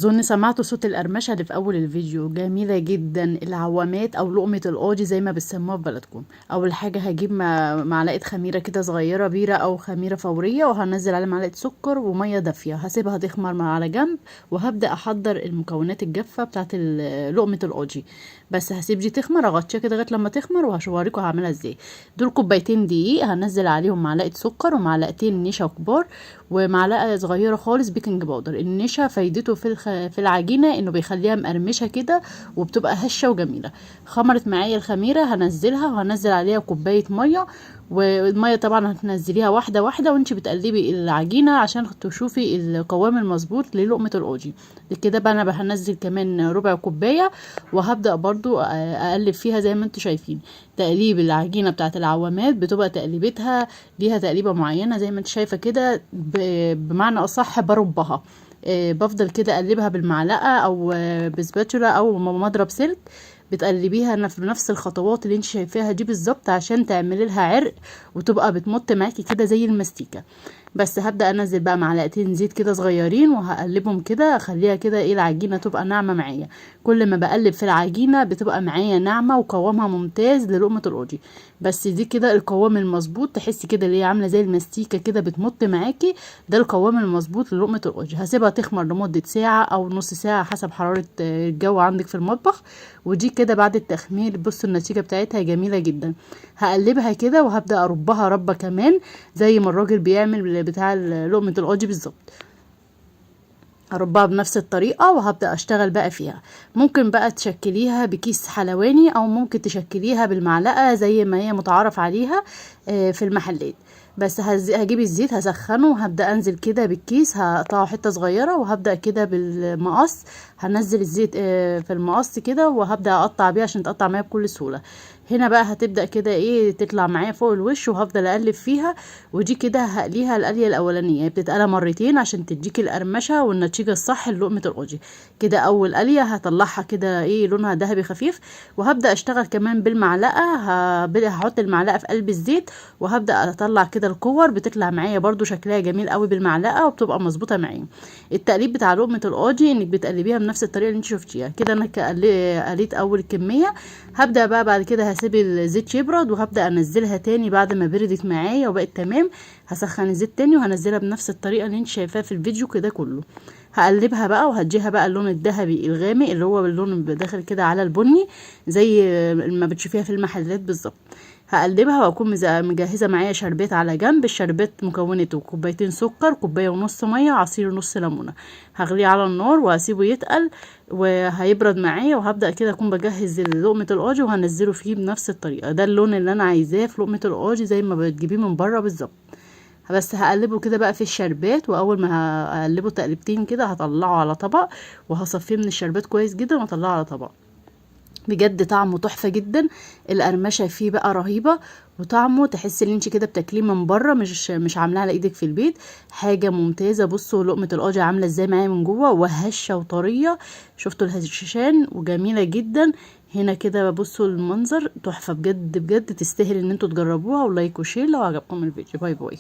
اظن سمعتوا صوت القرمشه اللي في اول الفيديو. جميله جدا العوامات او لقمه القاضي زي ما بتسموها في بلدكم. اول حاجه هجيب معلقه خميره كده صغيره، بيره او خميره فوريه، وهنزل عليها معلقه سكر وميه دافيه، هسيبها تخمر على جنب، وهبدا احضر المكونات الجافه بتاعت لقمه القاضي. بس هسيب دي تخمر، اغطيها كده لغايه لما تخمر، وهوريكم هعملها ازاي. دول كوبايتين دقيق، هنزل عليهم معلقه سكر ومعلقتين نشا كبار ومعلقه صغيره خالص بيكنج باودر. النشا فايدته في العجينه انه بيخليها مقرمشه كده وبتبقى هشه وجميله. خمرت معايا الخميره، هنزلها وهنزل عليها كوبايه ميه، والميه طبعا هتنزليها واحده واحده وانت بتقلبي العجينه عشان تشوفي القوام المظبوط للقمه القاضي. كده بقى انا هنزل كمان ربع كوبايه، وهبدا برضو اقلب فيها زي ما انتم شايفين. تقليب العجينه بتاعت العوامات بتبقى تقليبتها ليها تقليبه معينه زي ما انت شايفه كده، بمعنى اصح بربها. بفضل كده اقلبها بالمعلقه او بسباتولا او مضرب سلك. بتقلبيها في نفس الخطوات اللي انت شايفاها دي بالظبط عشان تعملي لها عرق وتبقى بتمط معاكي كده زي المستيكه. بس هبدا انزل بقى معلقتين زيت كده صغيرين وهقلبهم كده، اخليها كده العجينه تبقى ناعمه معايا. كل ما بقلب في العجينه بتبقى معايا ناعمه وقوامها ممتاز للقمه القاضي. بس دي كده القوام المظبوط، تحسي كده اللي هي عامله زي المستيكه كده بتمط معاكي. ده القوام المظبوط للقمه القاضي. هسيبها تخمر لمده ساعه او نص ساعه حسب حراره الجو عندك في المطبخ. ودي كده بعد التخمير بصوا النتيجه بتاعتها جميله جدا. هقلبها كده وهبدا اربها ربه كمان زي ما الراجل بيعمل بتاع لقمه القاضي بالظبط. هربها بنفس الطريقة وهبدأ اشتغل بقى فيها. ممكن بقى تشكليها بكيس حلواني او ممكن تشكليها بالمعلقة زي ما هي متعارف عليها في المحلات. بس هجيب الزيت هسخنه وهبدأ انزل كده بالكيس، هقطعه حتة صغيرة وهبدأ كده بالمقص. هنزل الزيت في المقص كده وهبدأ اقطع بيه عشان تقطع معايا بكل سهولة. هنا بقى هتبدأ كده تطلع معايا فوق الوش وهفضل اقلب فيها. ودي كده هقليها القليه الاولانيه، بتتقلى مرتين عشان تديكي القرمشه والنتيجه الصح للقمه القاضي. كده اول قليه هطلعها كده لونها ذهبي خفيف، وهبدا اشتغل كمان بالمعلقه. هحط المعلقه في قلب الزيت وهبدا اطلع كده الكور، بتطلع معايا برضو شكلها جميل قوي بالمعلقه وبتبقى مظبوطه معايا. التقليب بتاع لقمه القاضي انك بتقلبيها بنفس الطريقه اللي انت شفتيها كده. انا قليت اول كميه، هبدا بقى بعد كده هسيب الزيت يبرد وهبدا انزلها تاني بعد ما بردت معايا وبقت تمام. هسخن الزيت تاني وهنزلها بنفس الطريقه اللي انت شايفاها في الفيديو كده كله. هقلبها بقى وهديها بقى اللون الذهبي الغامق اللي هو اللون داخل كده على البني زي ما بتشوفيها في المحلات بالظبط. هقلبها واكون مجهزه معايا شربات على جنب. الشربات مكونته كوبايتين سكر، كوبايه ونص ميه، عصير نص ليمونه. هغليه على النار وهسيبه يتقل وهيبرد معايا، وهبدا كده اكون بجهز لقمه القاضي وهنزله فيه بنفس الطريقه. ده اللون اللي انا عايزاه في لقمه القاضي زي ما بتجيبيه من بره بالظبط. بس هقلبه كده بقى في الشربات، واول ما هقلبه تقلبتين كده هطلعه على طبق وهصفيه من الشربات كويس جدا واطلعه على طبق. بجد طعمه تحفه جدا. القرمشه فيه بقى رهيبه، وطعمه تحسي ان انت كده بتاكليه من بره، مش عاملاه على ايدك في البيت. حاجه ممتازه. بصوا لقمه القاضي عامله ازاي معايا من جوه وهشه وطريه. شفتوا الهشاشان وجميله جدا. هنا كده بصوا المنظر تحفه بجد بجد، تستاهل ان انتوا تجربوها. ولايك وشير لو عجبكم الفيديو. باي باي.